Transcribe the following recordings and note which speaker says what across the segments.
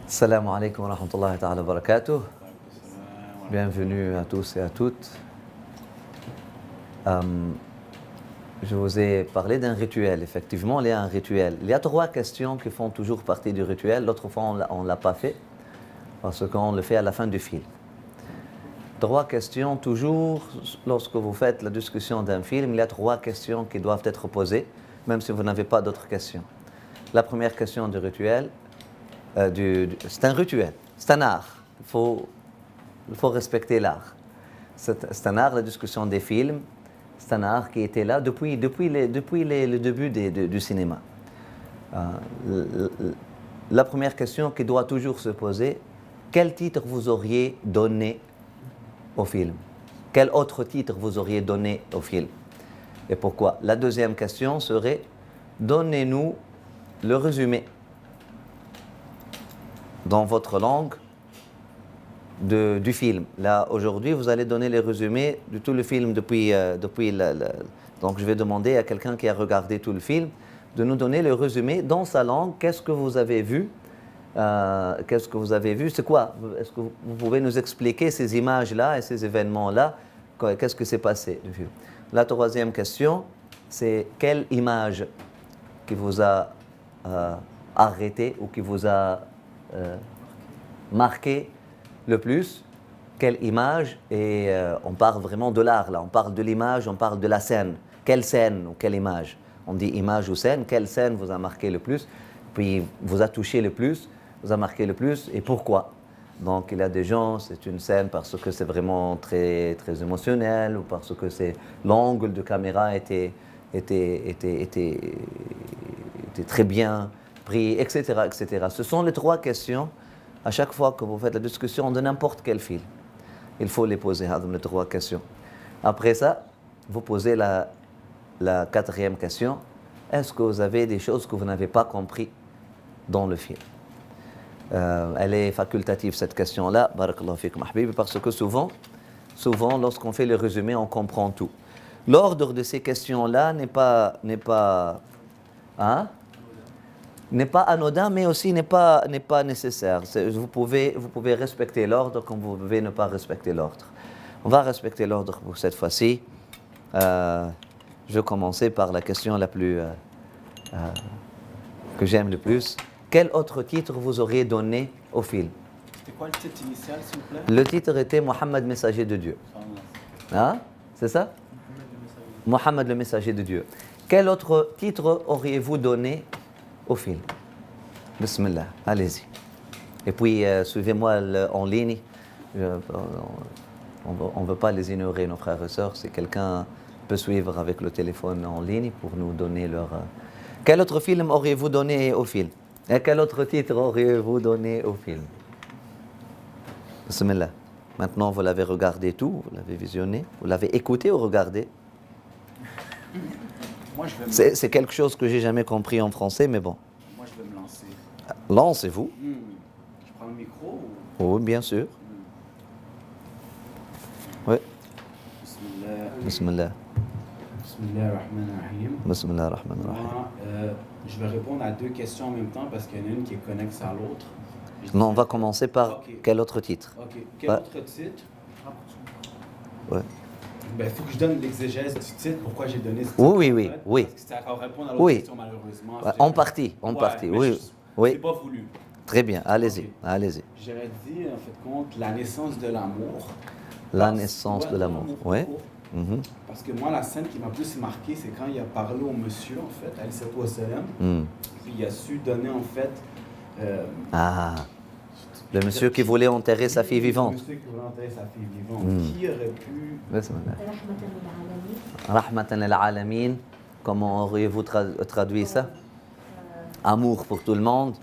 Speaker 1: Assalamu alaikum wa rahmatullahi ta'ala wa barakatuh. Bienvenue à tous et à toutes. Je vous ai parlé d'un rituel. Effectivement, il y a un rituel. Il y a 3 questions qui font toujours partie du rituel. L'autre fois, on ne l'a pas fait parce qu'on le fait à la fin du film. 3 questions toujours. Lorsque vous faites la discussion d'un film, il y a 3 questions qui doivent être posées, même si vous n'avez pas d'autres questions. La première question du rituel, c'est un rituel, c'est un art. Il faut respecter l'art. C'est un art, la discussion des films. C'est un art qui était là depuis le début du cinéma. La première question qui doit toujours se poser, quel titre vous auriez donné au film? Quel autre titre vous auriez donné au film? Et pourquoi? La deuxième question serait, donnez-nous le résumé dans votre langue du film. Là, aujourd'hui, vous allez donner les résumés de tout le film donc je vais demander à quelqu'un qui a regardé tout le film de nous donner le résumé dans sa langue. Qu'est-ce que vous avez vu? Qu'est-ce que vous avez vu? C'est quoi? Est-ce que vous pouvez nous expliquer ces images-là et ces événements-là? Qu'est-ce que s'est passé du film? La troisième question, c'est quelle image qui vous a arrêté ou qui vous a marqué le plus? Quelle image? Et on parle vraiment de l'art là, on parle de l'image, on parle de la scène. Quelle scène ou quelle image? On dit image ou scène. Quelle scène vous a marqué le plus? Puis vous a touché le plus, vous a marqué le plus et pourquoi? Donc il y a des gens, c'est une scène parce que c'est vraiment très, très émotionnel ou parce que l'angle de caméra était très bien pris, etc., etc. Ce sont les 3 questions à chaque fois que vous faites la discussion de n'importe quel film. Il faut les poser, les 3 questions. Après ça, vous posez la 4e question. Est-ce que vous avez des choses que vous n'avez pas compris dans le film? Elle est facultative, cette question-là, barakallahu fikum habibi, parce que souvent, lorsqu'on fait le résumé, on comprend tout. L'ordre de ces questions-là n'est pas anodin, mais aussi n'est pas nécessaire. Vous pouvez respecter l'ordre comme vous pouvez ne pas respecter l'ordre. On va respecter l'ordre pour cette fois-ci. Je vais commencer par la question la plus que j'aime le plus. Quel autre titre vous auriez donné au film?
Speaker 2: C'était quoi le titre initial, s'il vous plaît?
Speaker 1: Le titre était Mohammed, messager de Dieu. C'est ça? Mohammed, le messager de Dieu. Quel autre titre auriez-vous donné au film? Bismillah, allez-y. Et puis, suivez-moi en ligne. On ne veut pas les ignorer, nos frères et sœurs. Si quelqu'un peut suivre avec le téléphone en ligne pour nous donner leur... Quel autre film auriez-vous donné au film? Et quel autre titre auriez-vous donné au film? Bismillah. Maintenant, vous l'avez regardé tout, vous l'avez visionné, vous l'avez écouté ou regardé? C'est quelque chose que j'ai jamais compris en français, mais bon.
Speaker 2: Moi, je vais me lancer.
Speaker 1: Lancez-vous.
Speaker 2: Je prends le micro ou...
Speaker 1: Oui, bien sûr. Oui.
Speaker 2: Bismillah.
Speaker 1: Bismillah.
Speaker 2: Bismillah ar-Rahman ar-Rahim.
Speaker 1: Bismillah ar-Rahman ar-Rahim.
Speaker 2: Moi, je vais répondre à 2 questions en même temps parce qu'il y en a une qui est connexe à l'autre.
Speaker 1: Non, on va commencer par quel autre titre?
Speaker 2: OK. Quel autre titre?
Speaker 1: Ouais.
Speaker 2: Il faut que je donne l'exégèse du titre, pourquoi j'ai donné ce titre.
Speaker 1: Oui.
Speaker 2: Parce que ça va répondre à l'autre question, malheureusement.
Speaker 1: En partie, oui.
Speaker 2: C'est pas voulu.
Speaker 1: Très bien, allez-y,
Speaker 2: Okay.
Speaker 1: allez-y.
Speaker 2: J'aurais dit, en fait, compte, la naissance de l'amour.
Speaker 1: La naissance de l'amour, oui.
Speaker 2: Parce que moi, la scène qui m'a plus marqué, c'est quand il a parlé au monsieur, en fait, alayhi salatu wa salam, puis il a su donner, en fait...
Speaker 1: le monsieur qui voulait enterrer sa fille vivante.
Speaker 2: Le monsieur qui voulait enterrer sa fille vivante. Qui aurait pu...
Speaker 1: Rahmatan al-alamin. Comment auriez-vous traduit ça? Amour pour tout le monde.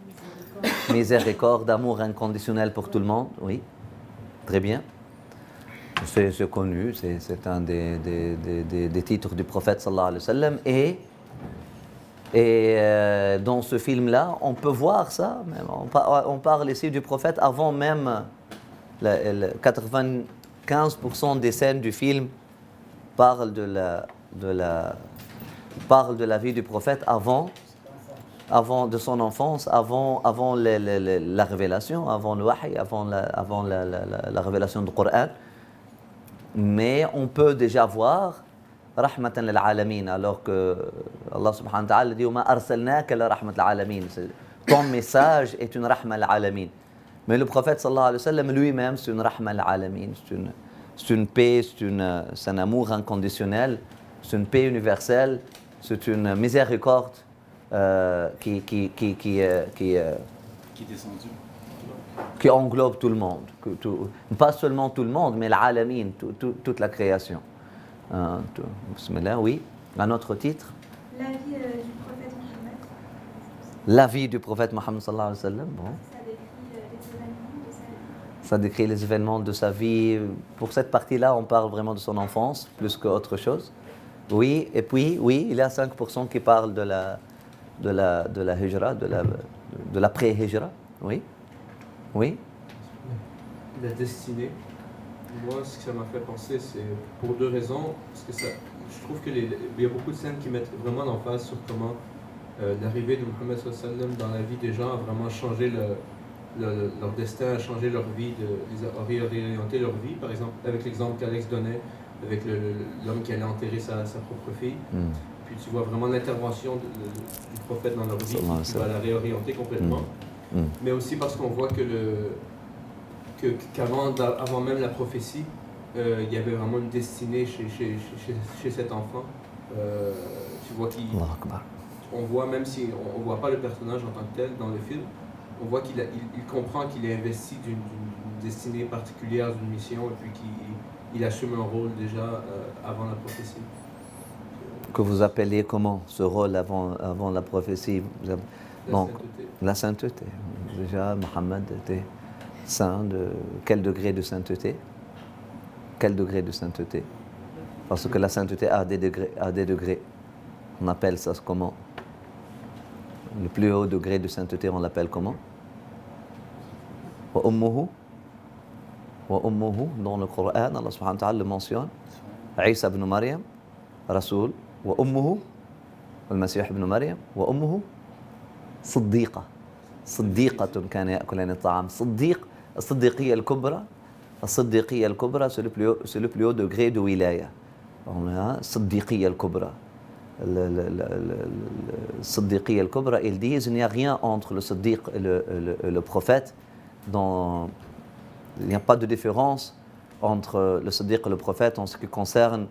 Speaker 1: Miséricorde, amour inconditionnel pour tout le monde. Oui, très bien. C'est connu, c'est un des titres du prophète sallallahu alayhi wa sallam. Et dans ce film-là, on peut voir ça. On parle ici du prophète avant même 95% des scènes du film parlent de la vie du prophète avant de son enfance, avant la révélation, avant le wahy, avant la révélation du Coran. Mais on peut déjà voir rahmatan lil alamin, alors que Allah subhanahu wa ta'ala dit « Ma arsalnaka la rahmat lil alamin » ton message est une rahma lil alamin. Mais le prophète sallallahu alayhi wa sallam lui-même, c'est une rahma lil alamin, c'est une paix, c'est un amour inconditionnel, c'est une paix universelle, c'est une miséricorde qui
Speaker 2: est descendu.
Speaker 1: Qui englobe tout le monde. Pas seulement tout le monde, mais l'alamin, toute la création. Bismillah, oui. Un autre titre.
Speaker 3: La vie du prophète Mohammed.
Speaker 1: La vie du prophète Mohammed sallallahu alayhi wa sallam. Bon. Ça décrit les événements de sa vie. Pour cette partie-là, on parle vraiment de son enfance, plus qu'autre chose. Oui, et puis, oui, il y a 5% qui parlent de la hijra, de la pré-hijra. Oui. Oui.
Speaker 4: La destinée. Moi, ce que ça m'a fait penser, c'est pour deux raisons. Parce que je trouve qu'il y a beaucoup de scènes qui mettent vraiment l'emphase sur comment l'arrivée de Mohammed sallallahu alayhi wa sallam dans la vie des gens a vraiment changé leur destin, a changé leur vie, a réorienté leur vie. Par exemple, avec l'exemple qu'Alex donnait, avec l'homme qui allait enterrer sa propre fille. Puis tu vois vraiment l'intervention du prophète dans leur vie, qui va la réorienter complètement. Mais aussi parce qu'on voit qu'avant même la prophétie, il y avait vraiment une destinée chez cet enfant. Tu vois on voit, même si on ne voit pas le personnage en tant que tel dans le film, on voit qu'il comprend qu'il est investi d'une destinée particulière, d'une mission, et puis qu'il assume un rôle déjà avant la prophétie.
Speaker 1: Que vous appelez comment ce rôle avant la prophétie? La sainteté. Déjà, Mohammed était saint de quel degré de sainteté? Quel degré de sainteté? Parce que la sainteté a des degrés. On appelle ça comment? Le plus haut degré de sainteté, on l'appelle comment? Wa ummuhu, dans le Coran, Allah subhanahu wa ta'ala le mentionne. Isa ibn Maryam, Rasoul, wa ummuhu, al-Masih ibn Maryam, wa ummuhu, صديقة كان يأكلان الطعام. الصديقية الكبرى, c'est le plus haut degré de wilaya. الصديقية الكبرى. الصديقية الكبرى, ils disent il n'y a rien entre le siddiq et le prophète. Il n'y a pas de différence entre le siddiq et le prophète en ce qui concerne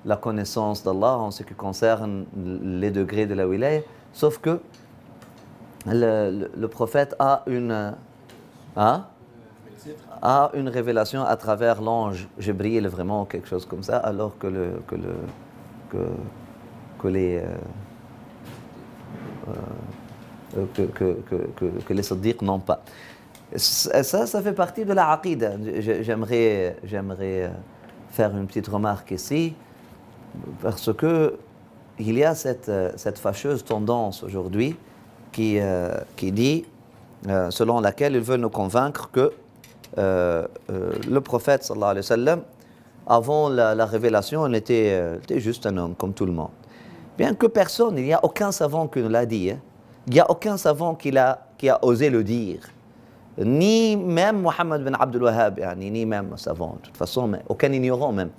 Speaker 1: la connaissance d'Allah, en ce qui concerne les degrés de la wilaya, sauf que le prophète a une révélation à travers l'ange Jibril, vraiment quelque chose comme ça, alors que les siddiq n'ont pas. Ça fait partie de la aqida. J'aimerais faire une petite remarque ici, parce que il y a cette fâcheuse tendance aujourd'hui qui dit, selon laquelle ils veulent nous convaincre que le prophète sallallahu alayhi wa sallam, avant la révélation, il était juste un homme comme tout le monde. Bien que personne, il n'y a aucun savant qui nous l'a dit, il n'y a aucun savant qui a osé le dire, ni même Mohammed bin Abdul Wahhab, ni même savant, de toute façon, mais aucun ignorant même,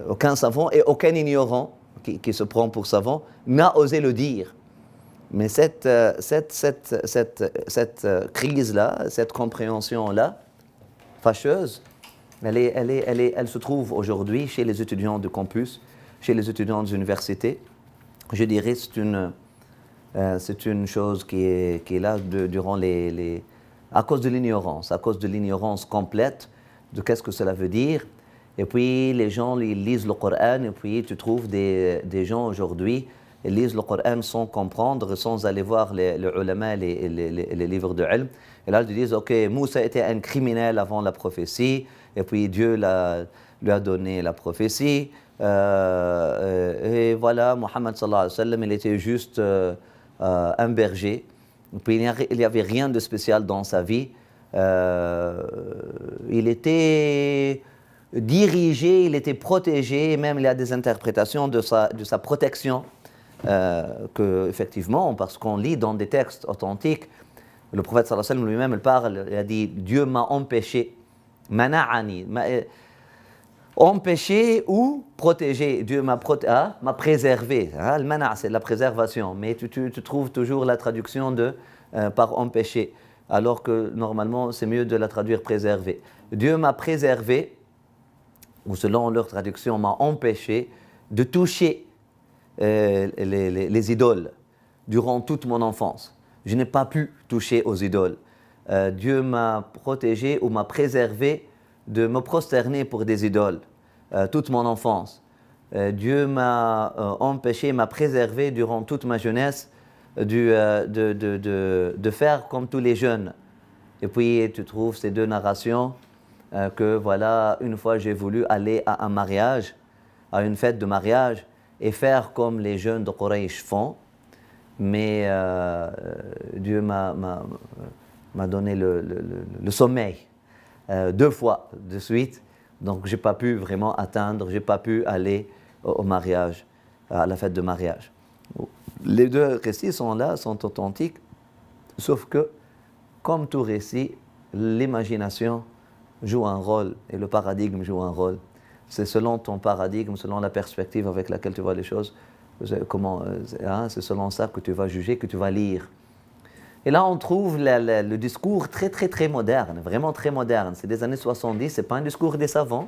Speaker 1: aucun savant et aucun ignorant qui se prend pour savant n'a osé le dire. Mais cette crise-là, cette compréhension-là, fâcheuse, elle se trouve aujourd'hui chez les étudiants de campus, chez les étudiants des universités. Je dirais que c'est une chose qui est là durant à cause de l'ignorance complète de qu'est-ce que cela veut dire. Et puis les gens ils lisent le Coran, et puis tu trouves des gens aujourd'hui, ils lisent le Coran sans comprendre, sans aller voir les ulama, les livres de ilm. Et là ils disent, ok, Moussa était un criminel avant la prophétie, et puis Dieu lui a donné la prophétie. Et voilà, Mohammed sallallahu alayhi wa sallam, il était juste un berger. Et puis il n'y avait rien de spécial dans sa vie. Il était dirigé, il était protégé, même il y a des interprétations de sa protection. que, effectivement, parce qu'on lit dans des textes authentiques, le prophète sallallahu alayhi wa sallam lui-même, il parle, il a dit, Dieu m'a empêché, mana'ani, empêché ou protégé. Dieu m'a préservé. Le mana', c'est la préservation, mais tu trouves toujours la traduction par empêché, alors que normalement, c'est mieux de la traduire préservé. Dieu m'a préservé, ou selon leur traduction, m'a empêché de toucher les idoles durant toute mon enfance. Je n'ai pas pu toucher aux idoles. Dieu m'a protégé ou m'a préservé de me prosterner pour des idoles toute mon enfance. Dieu m'a empêché, m'a préservé durant toute ma jeunesse de faire comme tous les jeunes. Et puis tu trouves ces deux narrations que voilà, une fois j'ai voulu aller à un mariage, à une fête de mariage, et faire comme les jeunes de Quraysh font, mais Dieu m'a donné le sommeil 2 fois de suite, donc j'ai pas pu vraiment atteindre, j'ai pas pu aller au mariage, à la fête de mariage. Les 2 récits sont là, sont authentiques, sauf que, comme tout récit, l'imagination joue un rôle et le paradigme joue un rôle. C'est selon ton paradigme, selon la perspective avec laquelle tu vois les choses, c'est selon ça que tu vas juger, que tu vas lire. Et là, on trouve le discours très, très, très moderne, vraiment très moderne. C'est des années 70, ce n'est pas un discours des savants,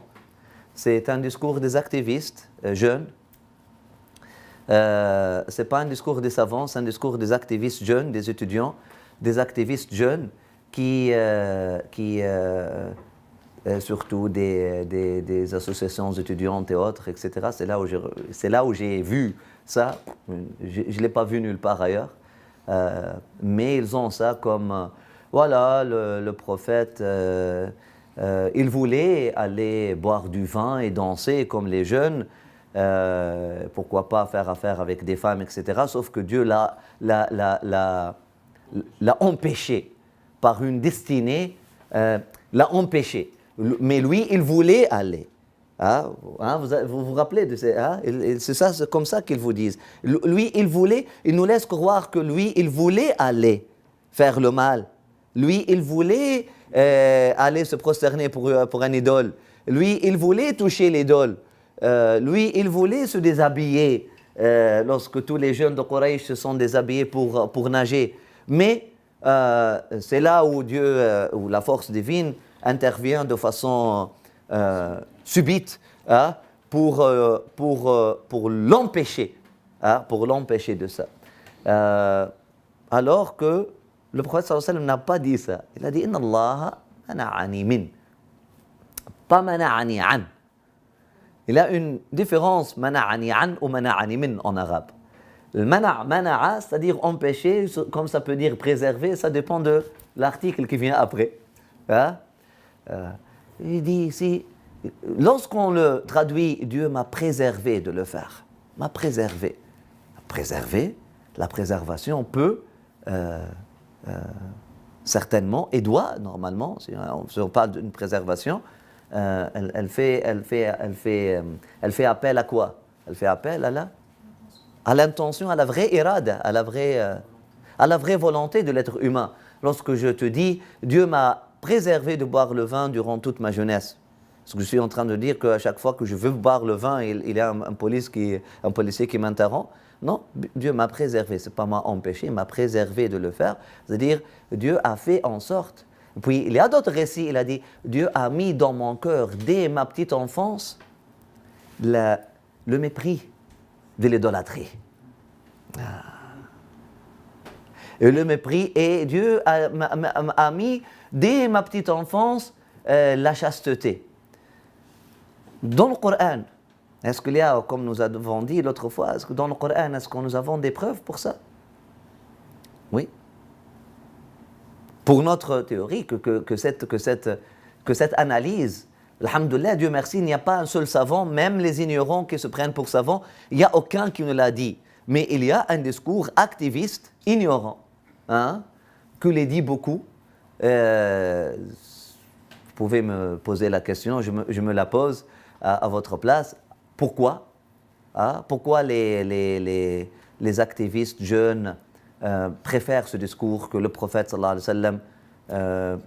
Speaker 1: c'est un discours des activistes jeunes. Ce n'est pas un discours des savants, c'est un discours des activistes jeunes, des étudiants, des activistes jeunes qui surtout des associations étudiantes et autres, etc. C'est là où j'ai vu ça. Je ne l'ai pas vu nulle part ailleurs. Mais ils ont ça comme, voilà, le prophète, il voulait aller boire du vin et danser comme les jeunes, pourquoi pas faire affaire avec des femmes, etc. Sauf que Dieu l'a empêché par une destinée, l'a empêché. Mais lui, il voulait aller. Vous vous rappelez de ça, c'est ça, c'est comme ça qu'ils vous disent. Lui, il voulait, il nous laisse croire que lui, il voulait aller faire le mal. Lui, il voulait aller se prosterner pour un idole. Lui, il voulait toucher l'idole. Lui, il voulait se déshabiller lorsque tous les jeunes de Quraysh se sont déshabillés pour nager. Mais c'est là où où la force divine intervient de façon subite pour l'empêcher, de ça. Alors que le prophète sallallahu alayhi wa sallam n'a pas dit ça. Il a dit Inna Allah mana'ani min, pas mana'ani an. Il y a une différence mana'ani an ou mana'ani min en arabe. Le mana'a, c'est-à-dire empêcher, comme ça peut dire préserver, ça dépend de l'article qui vient après. Il dit ici, lorsqu'on le traduit, Dieu m'a préservé de le faire. M'a préservé. Préserver, la préservation peut certainement et doit normalement, si on parle d'une préservation, elle fait appel à quoi? Elle fait appel à l'intention, à la vraie irada, à la vraie volonté de l'être humain. Lorsque je te dis, Dieu m'a préservé de boire le vin durant toute ma jeunesse. Parce que je suis en train de dire qu'à chaque fois que je veux boire le vin, il y a un policier qui m'interrompt. Non, Dieu m'a préservé, ce n'est pas m'a empêché, il m'a préservé de le faire. C'est-à-dire, Dieu a fait en sorte. Puis il y a d'autres récits, il a dit, Dieu a mis dans mon cœur, dès ma petite enfance, le mépris de l'idolâtrie. Et le mépris, et Dieu a mis, dès ma petite enfance, la chasteté. Dans le Coran, est-ce qu'il y a, comme nous avons dit l'autre fois, est-ce que dans le Coran, est-ce que nous avons des preuves pour ça? Oui. Pour notre théorie, que cette analyse, alhamdoulilah, Dieu merci, il n'y a pas un seul savant, même les ignorants qui se prennent pour savants, il n'y a aucun qui nous l'a dit. Mais il y a un discours activiste, ignorant, que les dit beaucoup. Vous pouvez me poser la question, je me la pose à votre place. Pourquoi? Pourquoi les les activistes jeunes préfèrent ce discours que le prophète sallallahu alayhi wa sallam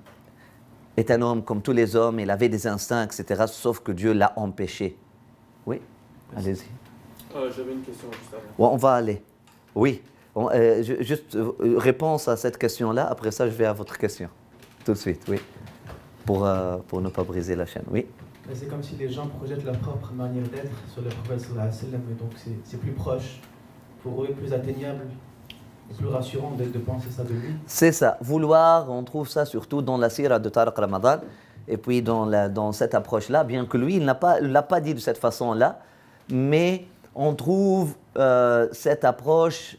Speaker 1: est un homme comme tous les hommes, il avait des instincts, etc., sauf que Dieu l'a empêché. Oui, allez-y.
Speaker 5: J'avais une question juste avant.
Speaker 1: Ouais, on va aller. Oui, juste réponse à cette question-là, après ça je vais à votre question. Tout de suite, oui. Pour ne pas briser la chaîne, oui.
Speaker 6: C'est comme si les gens projettent leur propre manière d'être sur le prophète sallallahu alayhi wa sallam, et donc c'est plus proche, pour eux plus atteignable, et plus rassurant de penser ça de lui.
Speaker 1: C'est ça, vouloir, on trouve ça surtout dans la sira de Tariq Ramadan, et puis dans cette approche-là, bien que lui, il ne l'a pas dit de cette façon-là, mais on trouve cette approche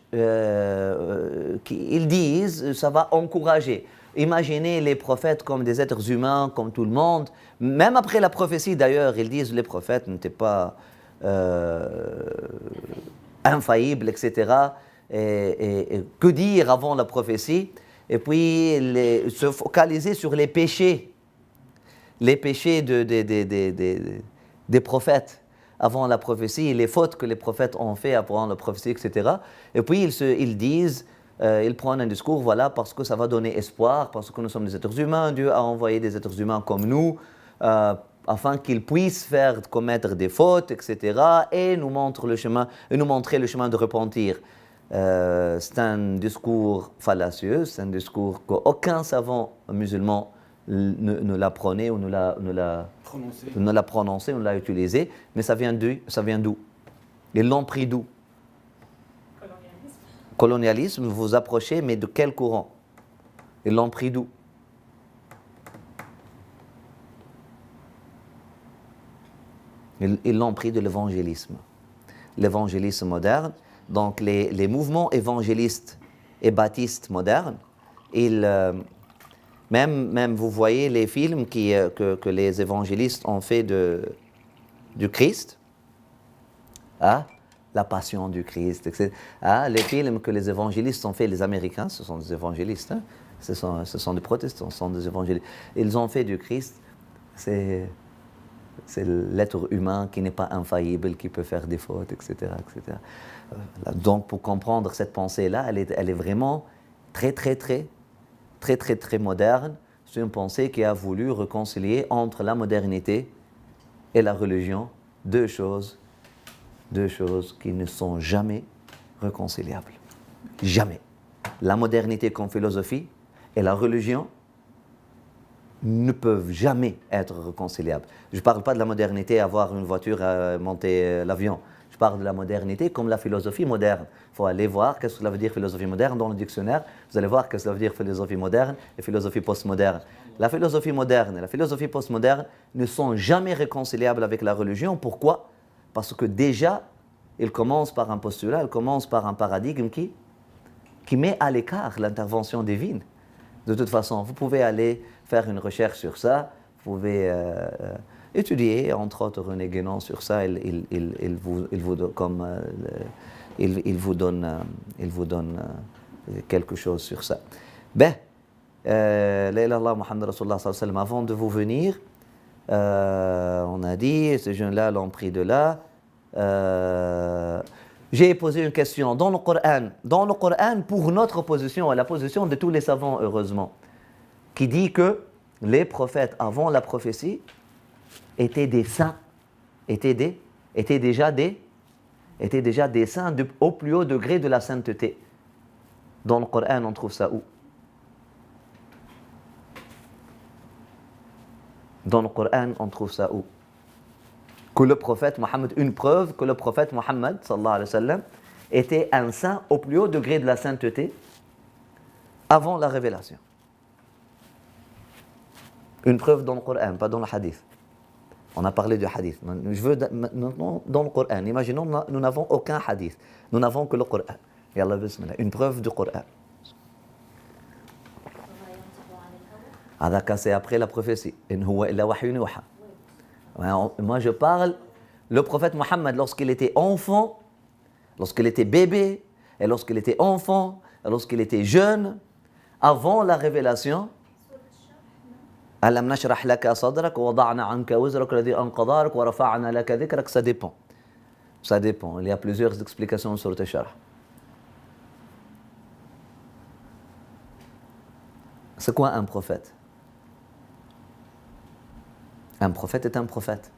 Speaker 1: qu'ils disent, ça va encourager. Imaginez les prophètes comme des êtres humains, comme tout le monde. Même après la prophétie, d'ailleurs, ils disent que les prophètes n'étaient pas infaillibles, etc. Et que dire avant la prophétie? Et puis, se focaliser sur les péchés des prophètes avant la prophétie, les fautes que les prophètes ont fait avant la prophétie, etc. Et puis, ils disent... ils prennent un discours, voilà, parce que ça va donner espoir, parce que nous sommes des êtres humains, Dieu a envoyé des êtres humains comme nous, afin qu'ils puissent commettre des fautes, etc., et nous montrer le chemin de repentir. C'est un discours fallacieux, c'est un discours qu'aucun savant musulman ne l'a prôné ou ne l'a prononcé, ou ne l'a utilisé, mais ça vient d'où? Ils l'ont pris d'où? Colonialisme, vous vous approchez, mais de quel courant? Ils l'ont pris d'où? Ils l'ont pris de l'évangélisme. L'évangélisme moderne, donc les mouvements évangélistes et baptistes modernes, même vous voyez les films que les évangélistes ont fait du Christ, hein? La passion du Christ, etc. Les films que les évangélistes ont fait, les Américains, ce sont des évangélistes, hein? Ce sont des protestants, ce sont des évangélistes. Ils ont fait du Christ, c'est l'être humain qui n'est pas infaillible, qui peut faire des fautes, etc. etc. Donc pour comprendre cette pensée-là, elle est vraiment très moderne. C'est une pensée qui a voulu réconcilier entre la modernité et la religion deux choses qui ne sont jamais réconciliables. Jamais. La modernité comme philosophie et la religion ne peuvent jamais être réconciliables. Je ne parle pas de la modernité, avoir une voiture, monter l'avion. Je parle de la modernité comme la philosophie moderne. Il faut aller voir qu'est-ce que cela veut dire philosophie moderne dans le dictionnaire. Vous allez voir qu'est-ce que cela veut dire philosophie moderne et philosophie postmoderne. La philosophie moderne et la philosophie postmoderne ne sont jamais réconciliables avec la religion. Pourquoi ? Parce que déjà, il commence par un postulat, il commence par un paradigme qui met à l'écart l'intervention divine. De toute façon, vous pouvez aller faire une recherche sur ça, vous pouvez étudier, entre autres, René Guénon sur ça, il vous donne quelque chose sur ça. Ben, la ilaha illallah Muhammad Rasulullah sallallahu alayhi wa sallam, avant de vous venir, on a dit, ces jeunes-là l'ont pris de là. J'ai posé une question dans le Coran, pour notre position et la position de tous les savants, heureusement, qui dit que les prophètes avant la prophétie étaient des saints, étaient déjà des saints au plus haut degré de la sainteté. Dans le Coran, on trouve ça où? Dans le Coran, on trouve ça où? Que le prophète Mohammed, une preuve que le prophète Mohammed, sallallahu alayhi wa sallam, était un saint au plus haut degré de la sainteté avant la révélation. Une preuve dans le Coran, pas dans le hadith. On a parlé du hadith. Je veux maintenant dans le Coran. Imaginons, nous n'avons aucun hadith. Nous n'avons que le Coran. Yallah, bismillah. Une preuve du Coran. C'est après la prophétie. In huwa illa wahyun yuha. Moi, je parle, le prophète Mohammed, lorsqu'il était enfant, lorsqu'il était bébé, et lorsqu'il était enfant, et lorsqu'il était jeune, avant la révélation, Alam nashrah laka sadrak wa wada'na anka wizrak alladhi anqadha dhahrak wa rafa'na laka dhikrak, ça dépend. Ça dépend. Il y a plusieurs explications sur le Sharh. C'est quoi un prophète? Un prophète est un prophète.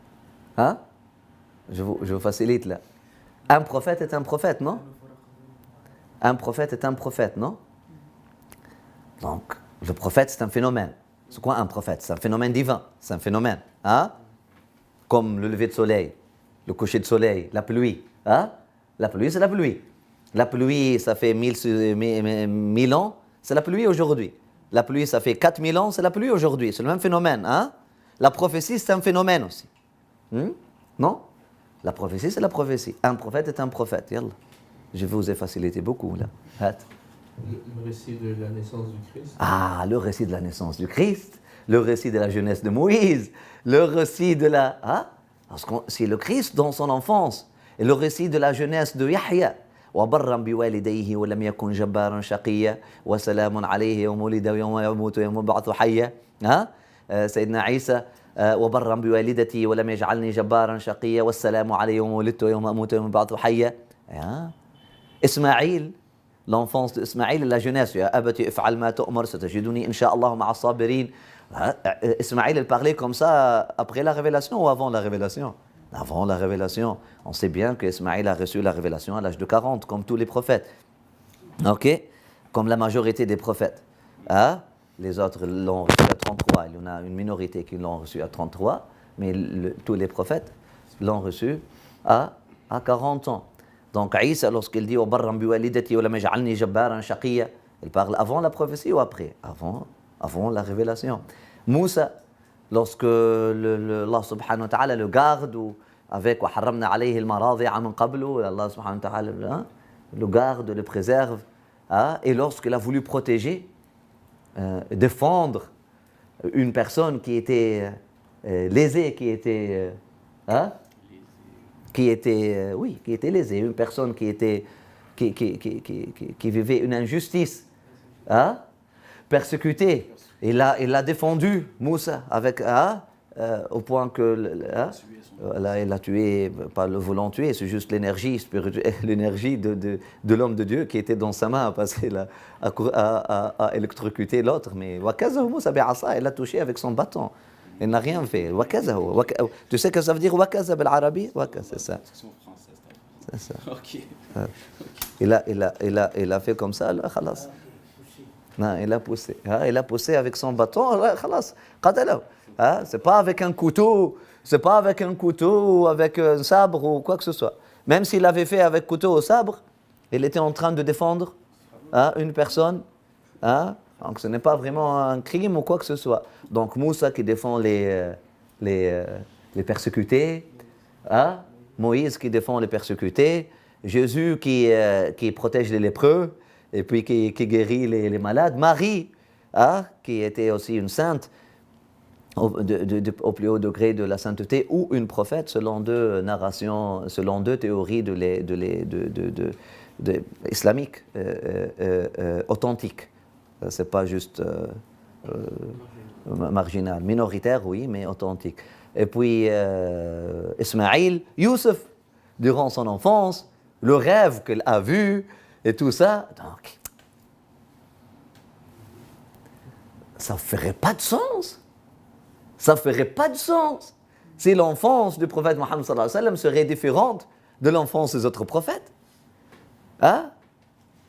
Speaker 1: Hein? Je vous facilite là. Un prophète est un prophète, non? Un prophète est un prophète, non? Donc, le prophète, c'est un phénomène. C'est quoi un prophète? C'est un phénomène divin. C'est un phénomène. Hein? Comme le lever de soleil, le coucher de soleil, la pluie. Hein? La pluie, c'est la pluie. La pluie, ça fait 1000 ans, c'est la pluie aujourd'hui. La pluie, ça fait 4000 ans, c'est la pluie aujourd'hui. C'est le même phénomène. Hein? La prophétie, c'est un phénomène aussi. Non? La prophétie, c'est la prophétie. Un prophète est un prophète. Yallah. Je vous ai facilité beaucoup, là.
Speaker 4: Le récit de la naissance du Christ.
Speaker 1: Ah, le récit de la naissance du Christ, le récit de la jeunesse de Moïse, le récit de la... Ah, parce que c'est le Christ dans son enfance, et le récit de la jeunesse de Yahya. وبرا بوالديه ولم يكن جبارا شقيا وسلام عليه يوم ولد ويوم يموت ويوم يبعث حيا. سيدنا عيسى وبرا بوالدتي ولم يجعلني جبارا شقيا والسلام علي يوم ولدت ويوم اموت ويوم يبعث حيا. اسماعيل, l'enfance d'Ismaïl et la jeunesse. يا أبت افعل ما تؤمر ستجدني إن شاء الله مع الصابرين. Ismaïl, il parlait comme ça après la révélation ou avant la révélation? Avant la révélation. On sait bien qu'Ismaïl a reçu la révélation à l'âge de 40, comme tous les prophètes. Ok? Comme la majorité des prophètes. Les autres l'ont reçu à 33. Il y en a une minorité qui l'ont reçu à 33, mais tous les prophètes l'ont reçu à 40 ans. Donc, Isa, lorsqu'il dit « وَبَرًّا بِوَالِدَتِي وَلَمْ يَجْعَلْنِي جَبَّارًا شَقِيًّا », il parle avant la prophétie ou après? Avant la révélation. Moussa, lorsque Allah subhanahu wa ta'ala le garde, ou avec وَحَرَّمْنَا عَلَيْهِ الْمَرَاضِعَ مِنْ قَبْلُ, Allah subhanahu wa ta'ala le garde, le préserve, et lorsqu'il a voulu protéger, défendre une personne qui était lésée, qui était lésée, une personne qui vivait une injustice, persécutée. Il l'a défendu, Moussa, avec au point que il l'a tué, pas le voulant tuer, c'est juste l'énergie spirituelle, l'énergie de l'homme de Dieu qui était dans sa main, parce qu'il a électrocuté l'autre. Mais wakazahu Moussa bi'asa, il l'a touché avec son bâton. Il n'a rien fait. Wakazahu. Tu sais ce que ça veut dire wakaza bil-arabi? Wakaza, c'est ça. C'est ça.
Speaker 2: Ok.
Speaker 1: Il a fait comme ça, là, khalas. Non, il a poussé. Il a poussé avec son bâton, là, khalas. Qatalahu. C'est pas avec un couteau, ou avec un sabre ou quoi que ce soit. Même s'il l'avait fait avec couteau ou sabre, il était en train de défendre une personne. Donc ce n'est pas vraiment un crime ou quoi que ce soit. Donc Moussa qui défend les persécutés, Moïse qui défend les persécutés, Jésus qui protège les lépreux et puis qui guérit les malades, Marie qui était aussi une sainte au plus haut degré de la sainteté, ou une prophète selon deux narrations, selon deux théories islamiques authentiques. C'est pas juste marginal, minoritaire, oui, mais authentique. Et puis Ismaïl, Youssef, durant son enfance, le rêve qu'il a vu et tout ça. Donc, ça ne ferait pas de sens. Ça ne ferait pas de sens si l'enfance du prophète Mohammed sallallahu alayhi wa sallam serait différente de l'enfance des autres prophètes.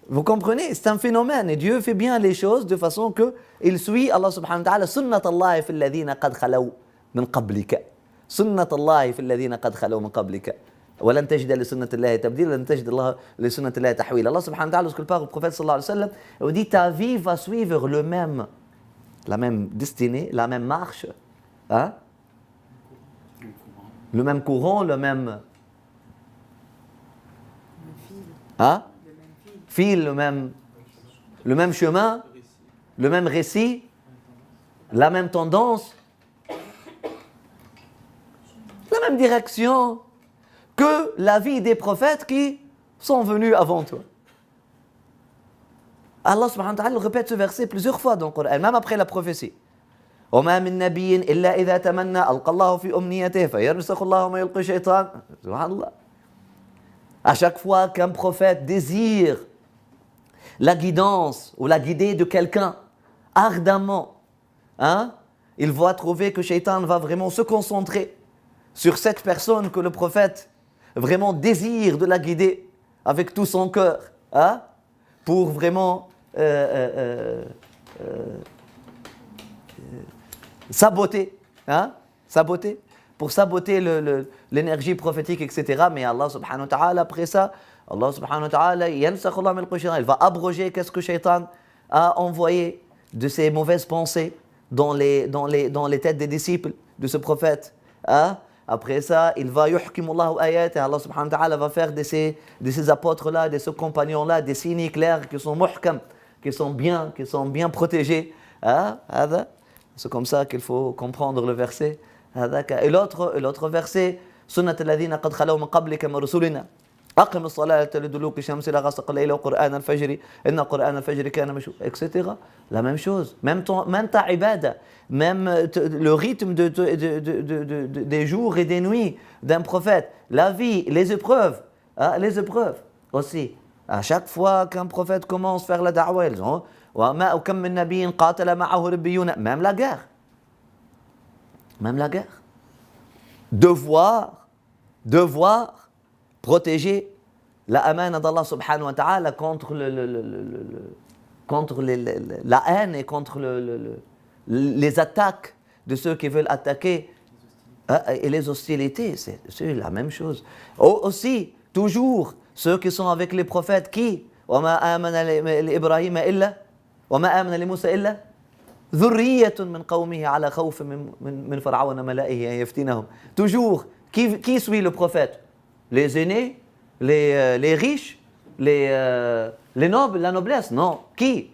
Speaker 1: Vous comprenez? C'est un phénomène et Dieu fait bien les choses de façon qu'il suit Allah subhanahu wa ta'ala sunnat Allah fi alladhina qad khalaw min qablika. Sunnat Allah fi alladhina qad khalaw min qablika. ولن تجد لسنة الله تبديلا ولن تجد لسنة الله تحويلا. Allah subhanahu wa ta'ala, lorsqu'il parle au prophète sallallahu alayhi wa sallam, il dit ta vie va suivre la même destinée, la même marche, le même courant, le même fil, le même chemin, le même récit, la même tendance, la même direction que la vie des prophètes qui sont venus avant toi. Allah subhanahu wa ta'ala répète ce verset plusieurs fois dans le Coran, même après la prophétie. وما من نبي إلا إذا تمنى ألقى الله في أمنيته فيرزق الله ما يلقي الشيطان. Subhanallah. À chaque fois qu'un prophète désire la guidance ou la guidée de quelqu'un, ardemment, hein, il va trouver que Shaitan va vraiment se concentrer sur cette personne que le prophète vraiment désire de la guider avec tout son cœur, hein, pour vraiment saboter, hein, saboter, pour saboter l'énergie prophétique, etc. Mais Allah subhanahu wa ta'ala, après ça, Allah subhanahu wa ta'ala, il va abroger qu'est-ce que Shaitan a envoyé de ses mauvaises pensées dans les têtes des disciples de ce prophète. Hein? Après ça, il va yuhkimullahu ayat, et Allah subhanahu wa ta'ala va faire de ces apôtres-là, de ces compagnons-là, des signes clairs qui sont muhkam, qui sont bien protégés. Hein? C'est comme ça qu'il faut comprendre le verset. Et l'autre verset, Sunnat alladhina qad khalaw min qablika min rusulina. أقم الصلاة لدلوك الشمس إلى غسق الليل وقرآن الفجر إن قرآن الفجر كان مشهودا, etc. La même chose, même ta ibada, même le rythme des jours et des nuits d'un prophète, la vie, les épreuves aussi. À chaque fois qu'un prophète commence à faire la da'wa, ils ont même la guerre. Devoir protéger la amana d'Allah subhanahu wa ta'ala contre la haine et contre les attaques de ceux qui veulent attaquer, et les hostilités, c'est la même chose. Aussi, toujours, ceux qui sont avec les prophètes, qui وَمَا آمَنَ لِإِبْرَاهِيمَ إِلَّا وَمَا آمَنَ لِمُوسَى إِلَّا ذُرِّيَّةٌ مِّن قَوْمِهِ عَلَى خَوْفٍ مِّن فَرْعَوْنَ مَلَائِهِ أَن يَفْتِنَهُمْ. Toujours, qui suit le prophète? Les aînés, les riches, les nobles, la noblesse? Non. Qui?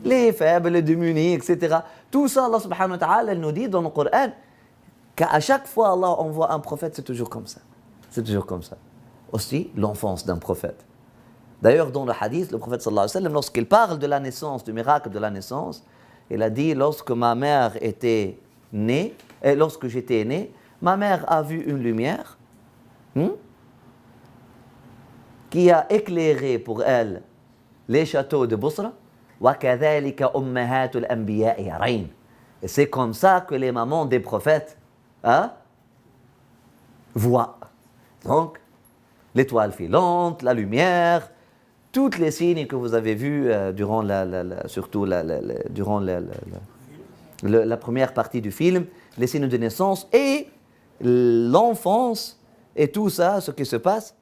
Speaker 1: Les faibles, les démunis, etc. Tout ça, Allah subhanahu wa ta'ala nous dit dans le Coran qu'à chaque fois Allah envoie un prophète, c'est toujours comme ça. C'est toujours comme ça. Aussi, l'enfance d'un prophète. D'ailleurs, dans le hadith, le prophète sallallahu alayhi wa sallam, lorsqu'il parle de la naissance, du miracle de la naissance, il a dit, lorsque ma mère était née, et lorsque j'étais né, ma mère a vu une lumière qui a éclairé pour elle les châteaux de Busra. وَكَذَلِكَ أُمَّهَاتُ الْأَنْبِيَاءِ يَرَيْنَ. Et c'est comme ça que les mamans des prophètes voient. Donc, l'étoile filante, la lumière, tous les signes que vous avez vus durant durant la première partie du film, les signes de naissance et l'enfance et tout ça, ce qui se passe